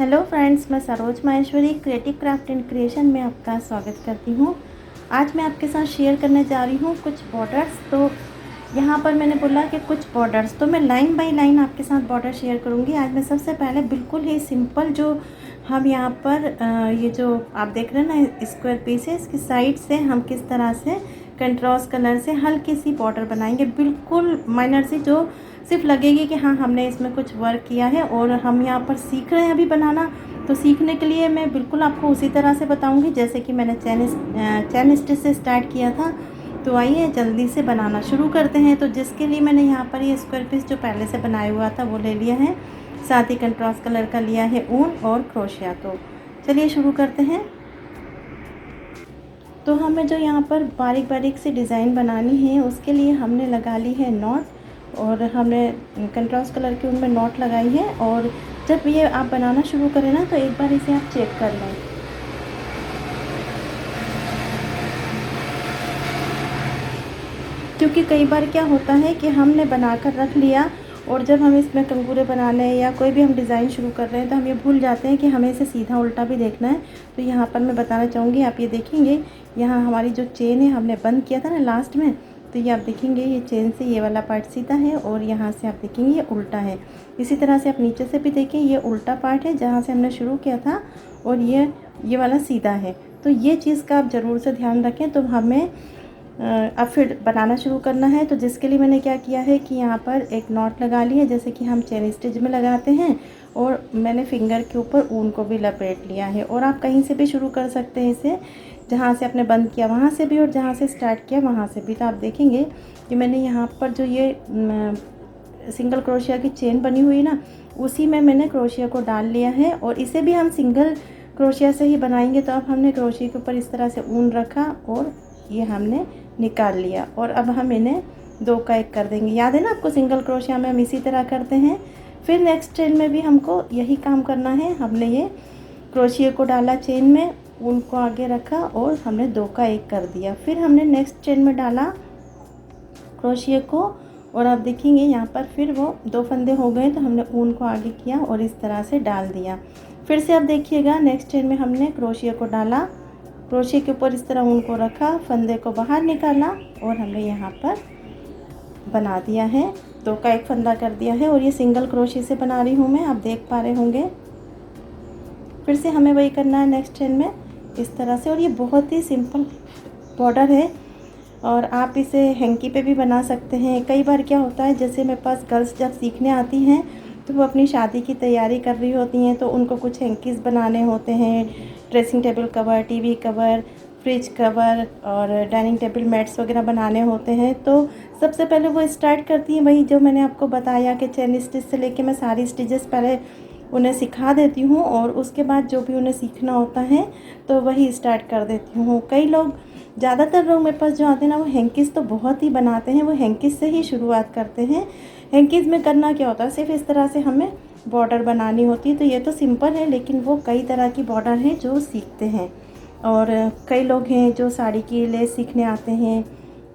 Hello friends, मैं Saroj Maheshwari creative craft and creation में आपका स्वागत करती हूँ। आज मैं आपके साथ शेयर करने जा रही हूँ कुछ बॉर्डर्स। तो यहाँ पर मैंने बोला कि कुछ बॉर्डर्स, तो मैं लाइन बाय लाइन आपके साथ बॉर्डर शेयर करूँगी। आज मैं सबसे पहले बिल्कुल ही सिंपल जो हम यहाँ पर ये जो आप देख रहे हैं ना स्क्वायर पीस है, इसकी साइड से हम किस तरह से कंट्रास्ट कलर से हल्की सी बॉर्डर बनाएंगे, बिल्कुल माइनर सी, जो सिर्फ लगेगी कि हाँ हमने इसमें कुछ वर्क किया है और हम यहाँ पर सीख रहे हैं अभी बनाना। तो सीखने के लिए मैं बिल्कुल आपको उसी तरह से बताऊंगी जैसे कि मैंने चैन स्टिच से स्टार्ट किया था। तो आइए जल्दी से बनाना शुरू करते हैं। तो जिसके लिए मैंने यहाँ पर ये स्क्वायर पीस जो पहले से बनाया हुआ था वो ले लिया है, साथ ही कंट्रास्ट कलर का लिया है ऊन और क्रोशिया। तो चलिए शुरू करते हैं। तो हमें जो यहाँ पर बारीक बारीक से डिज़ाइन बनानी है उसके लिए हमने लगा ली है नॉट, और हमने कंट्रास्ट कलर के उनमें नॉट लगाई है। और जब ये आप बनाना शुरू करें ना तो एक बार इसे आप चेक कर लें, क्योंकि कई बार क्या होता है कि हमने बनाकर रख लिया और जब हम इसमें कंगूरे बनाने या कोई भी हम डिज़ाइन शुरू कर रहे हैं तो हम ये भूल जाते हैं कि हमें इसे सीधा उल्टा भी देखना है। तो यहाँ पर मैं बताना चाहूँगी, आप ये देखेंगे यहाँ हमारी जो चेन है हमने बंद किया था ना लास्ट में, तो ये आप देखेंगे ये चेन से ये वाला पार्ट सीधा है और यहाँ से आप देखेंगे ये उल्टा है। इसी तरह से आप नीचे से भी देखें, ये उल्टा पार्ट है जहाँ से हमने शुरू किया था और ये वाला सीधा है। तो ये चीज़ का आप ज़रूर से ध्यान रखें। तो हमें अब फिर बनाना शुरू करना है। तो जिसके लिए मैंने क्या किया है कि यहाँ पर एक नॉट लगा ली है जैसे कि हम चेन स्टिच में लगाते हैं, और मैंने फिंगर के ऊपर ऊन को भी लपेट लिया है। और आप कहीं से भी शुरू कर सकते हैं इसे, जहाँ से आपने बंद किया वहाँ से भी और जहाँ से स्टार्ट किया वहाँ से भी। तो आप देखेंगे कि मैंने यहाँ पर जो ये सिंगल क्रोशिया की चेन बनी हुई ना, उसी में मैंने क्रोशिया को डाल लिया है और इसे भी हम सिंगल क्रोशिया से ही बनाएंगे। तो अब हमने क्रोशिया के ऊपर इस तरह से ऊन रखा और ये हमने निकाल लिया, और अब हम इन्हें दो का एक कर देंगे। याद है ना आपको, सिंगल क्रोशिया में हम इसी तरह करते हैं। फिर नेक्स्ट चेन में भी हमको यही काम करना है। हमने ये क्रोशिया को डाला चेन में, ऊन को आगे रखा और हमने दो का एक कर दिया। फिर हमने नेक्स्ट चेन में डाला क्रोशिया को, और आप देखेंगे यहाँ पर फिर वो दो फंदे हो गए। तो हमने ऊन को आगे किया और इस तरह से डाल दिया। फिर से आप देखिएगा नेक्स्ट चेन में हमने क्रोशिया को डाला, क्रोशिया के ऊपर इस तरह ऊन को रखा, फंदे को बाहर निकाला और हमने यहाँ पर बना दिया है, दो का एक फंदा कर दिया है। और ये सिंगल क्रोशिया से बना रही हूँ मैं, आप देख पा रहे होंगे। फिर से हमें वही करना है नेक्स्ट चेन में इस तरह से। और ये बहुत ही सिंपल बॉर्डर है और आप इसे हैंकी पे भी बना सकते हैं। कई बार क्या होता है, जैसे मेरे पास गर्ल्स जब सीखने आती हैं तो वो अपनी शादी की तैयारी कर रही होती हैं, तो उनको कुछ हैंकीज़ बनाने होते हैं, dressing table cover, TV cover, fridge cover और डाइनिंग टेबल मैट्स वगैरह बनाने होते हैं। तो सबसे पहले वो स्टार्ट करती हैं वही जो मैंने आपको बताया कि चेन स्टिच से लेके मैं सारी स्टिचेस पहले उन्हें सिखा देती हूँ और उसके बाद जो भी उन्हें सीखना होता है तो वही स्टार्ट कर देती हूँ। कई लोग, ज़्यादातर लोग मेरे पास जो आते हैं ना, वो हैंकीज़ तो बहुत ही बनाते हैं, वो हैंकीज़ से ही शुरुआत करते हैं। हैंकीज़ में करना क्या होता है, सिर्फ इस तरह से हमें बॉर्डर बनानी होती है। तो ये तो सिंपल है, लेकिन वो कई तरह की बॉर्डर हैं जो सीखते हैं। और कई लोग हैं जो साड़ी की लेस सीखने आते हैं,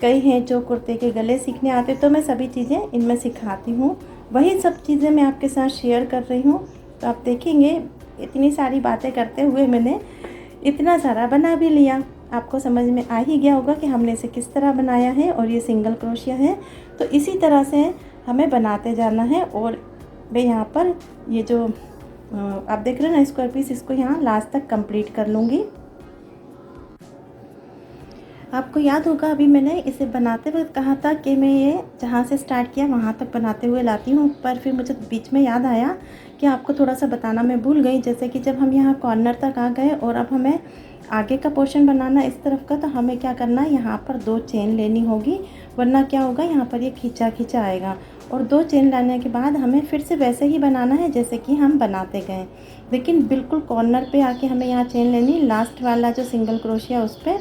कई हैं जो कुर्ते के गले सीखने आते हैं। तो मैं सभी चीज़ें इनमें सिखाती हूँ, वही सब चीज़ें मैं आपके साथ शेयर कर रही हूँ। तो आप देखेंगे इतनी सारी बातें करते हुए मैंने इतना सारा बना भी लिया। आपको समझ में आ ही गया होगा कि हमने इसे किस तरह बनाया है। और ये सिंगल क्रोशिया है, तो इसी तरह से हमें बनाते जाना है। और मैं यहाँ पर ये जो आप देख रहे हैं ना स्क्वायर पीस, इसको यहाँ लास्ट तक कंप्लीट कर लूँगी। आपको याद होगा अभी मैंने इसे बनाते वक्त कहा था कि मैं ये जहाँ से स्टार्ट किया वहाँ तक बनाते हुए लाती हूँ, पर फिर मुझे बीच में याद आया कि आपको थोड़ा सा बताना मैं भूल गई। जैसे कि जब हम यहाँ कॉर्नर तक आ गए और अब हमें आगे का पोर्शन बनाना इस तरफ का, तो हमें क्या करना है, यहाँ पर दो चेन लेनी होगी, वरना क्या होगा यहाँ पर ये खींचा खींचा आएगा। और दो चेन लाने के बाद हमें फिर से वैसे ही बनाना है जैसे कि हम बनाते गए, लेकिन बिल्कुल कॉर्नर पे आके हमें यहाँ चेन लेनी, लास्ट वाला जो सिंगल क्रोशिया उस पर,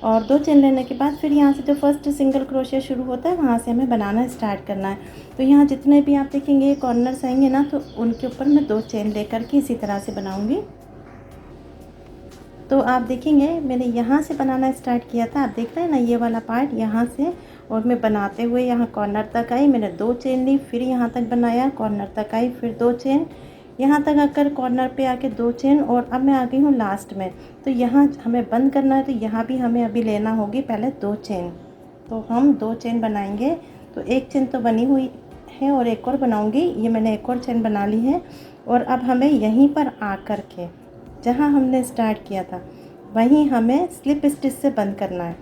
और दो चेन लेने के बाद फिर यहाँ से जो फर्स्ट सिंगल क्रोशिया शुरू होता है वहाँ से हमें बनाना स्टार्ट करना है। तो यहाँ जितने भी आप देखेंगे कॉर्नर्स आएंगे ना, तो उनके ऊपर मैं दो चेन लेकर के इसी तरह से बनाऊँगी। तो आप देखेंगे मैंने यहाँ से बनाना स्टार्ट किया था, आप देख रहे हैं ना ये वाला पार्ट यहाँ से, और मैं बनाते हुए यहाँ कॉर्नर तक आई, मैंने दो चेन ली, फिर यहाँ तक बनाया, कॉर्नर तक आई, फिर दो चेन, यहाँ तक आकर कॉर्नर पे आके 2 चेन, और अब मैं आ गई हूँ लास्ट में। तो यहाँ हमें बंद करना है, तो यहाँ भी हमें अभी लेना होगी पहले 2 चेन। तो हम 2 चेन बनाएंगे। तो 1 चेन तो बनी हुई है और एक और बनाऊंगी। ये मैंने एक और चेन बना ली है। और अब हमें यहीं पर आकर के जहाँ हमने स्टार्ट किया था वहीं हमें स्लिप स्टिच से बंद करना है।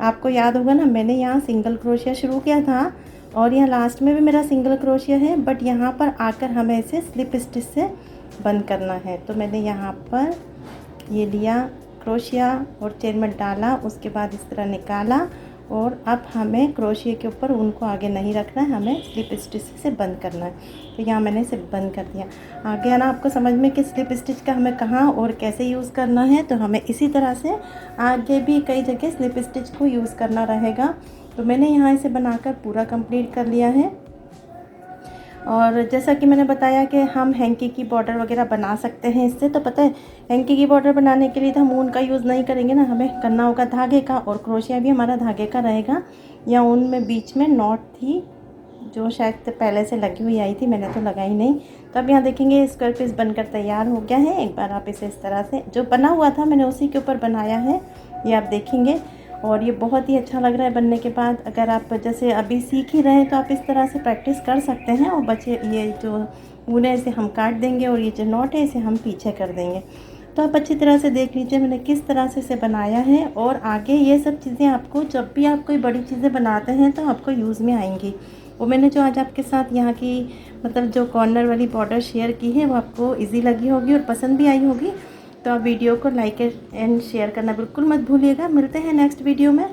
आपको याद होगा ना, मैंने यहाँ सिंगल क्रोशिया शुरू किया था और यहाँ लास्ट में भी मेरा सिंगल क्रोशिया है, बट यहाँ पर आकर हमें इसे स्लिप स्टिच से बंद करना है। तो मैंने यहाँ पर ये लिया क्रोशिया और चेन में डाला, उसके बाद इस तरह निकाला, और अब हमें क्रोशिया के ऊपर उनको आगे नहीं रखना है, हमें स्लिप स्टिच से बंद करना है। तो यहाँ मैंने इसे बंद कर दिया। आ गया ना आपको समझ में कि स्लिप स्टिच का हमें कहाँ और कैसे यूज़ करना है। तो हमें इसी तरह से आगे भी कई जगह स्लिप स्टिच को यूज़ करना रहेगा। तो मैंने यहाँ इसे बनाकर पूरा कंप्लीट कर लिया है। और जैसा कि मैंने बताया कि हम हैंकी की बॉर्डर वगैरह बना सकते हैं इससे। तो पता है, हैंकी की बॉर्डर बनाने के लिए तो हम ऊन का यूज़ नहीं करेंगे ना, हमें करना होगा धागे का, और क्रोशिया भी हमारा धागे का रहेगा। या ऊन में बीच में नॉट थी जो शायद पहले से लगी हुई आई थी, मैंने तो लगाई नहीं। तो अब यहाँ देखेंगे स्क्वायर पीस बनकर तैयार हो गया है। एक बार आप इसे इस तरह से, जो बना हुआ था मैंने उसी के ऊपर बनाया है, ये आप देखेंगे। और ये बहुत ही अच्छा लग रहा है बनने के बाद। अगर आप जैसे अभी सीख ही रहे हैं तो आप इस तरह से प्रैक्टिस कर सकते हैं। और बचे ये जो ऊन है इसे हम काट देंगे, और ये जो नॉट है इसे हम पीछे कर देंगे। तो आप अच्छी तरह से देख लीजिए मैंने किस तरह से इसे बनाया है। और आगे ये सब चीज़ें आपको जब भी आप कोई बड़ी चीज़ें बनाते हैं तो आपको यूज़ में आएंगी। वो मैंने जो आज आपके साथ यहाँ की मतलब जो कॉर्नर वाली बॉर्डर शेयर की है वो आपको ईजी लगी होगी और पसंद भी आई होगी। तो आप वीडियो को लाइक एंड शेयर करना बिल्कुल मत भूलिएगा। मिलते हैं नेक्स्ट वीडियो में।